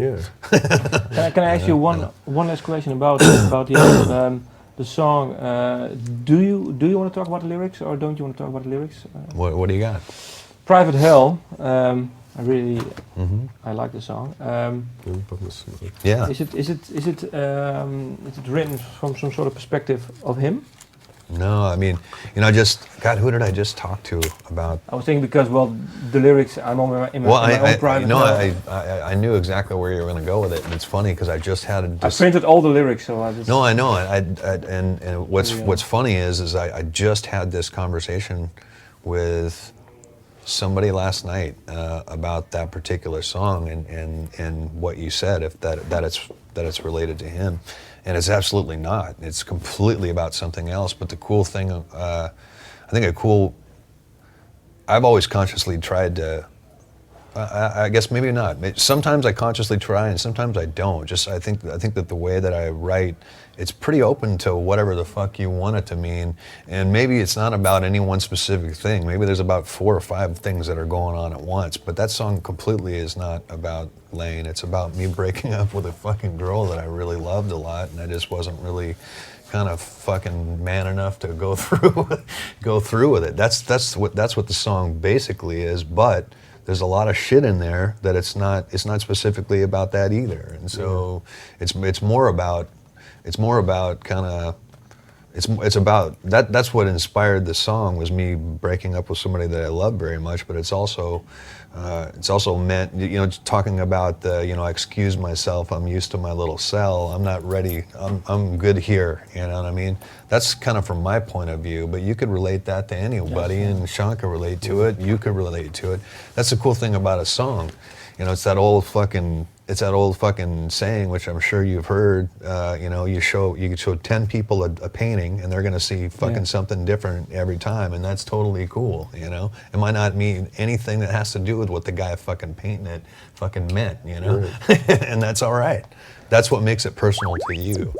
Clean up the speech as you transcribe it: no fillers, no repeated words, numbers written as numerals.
Yeah. Can I ask you one last question about the song? Do you want to talk about the lyrics, or don't you want to talk about the lyrics? What do you got? Private Hell. I really I like the song. Yeah. Is it written from some sort of perspective of him? No, I mean, God, who did I just talk to about? I was thinking because, the lyrics, I'm on in my own private. I knew exactly where you were going to go with it, and it's funny because I just had I printed all the lyrics, so I just. No, I know. And what's funny is I just had this conversation with somebody last night about that particular song and what you said, if that it's related to him. And it's absolutely not. It's completely about something else. But the cool thing, I've always consciously tried to, I guess maybe not. Sometimes I consciously try and sometimes I don't. I think that the way that I write, it's pretty open to whatever the fuck you want it to mean. And maybe it's not about any one specific thing. Maybe there's about 4 or 5 things that are going on at once. But that song completely is not about Lane. It's about me breaking up with a fucking girl that I really loved a lot, and I just wasn't really kind of fucking man enough to go through with it. That's what the song basically is. But there's a lot of shit in there that it's not specifically about that either. And so it's more about kind of. It's about that. That's what inspired the song, was me breaking up with somebody that I love very much. But it's also meant, talking about I excuse myself. I'm used to my little cell. I'm not ready. I'm good here. You know what I mean? That's kind of from my point of view. But you could relate that to anybody, and Sean could relate to it. You could relate to it. That's the cool thing about a song. It's that old fucking saying, which I'm sure you've heard. You could show 10 people a painting, and they're going to see fucking something different every time, and that's totally cool. It might not mean anything that has to do with what the guy fucking painting it fucking meant. Right. And that's all right. That's what makes it personal to you.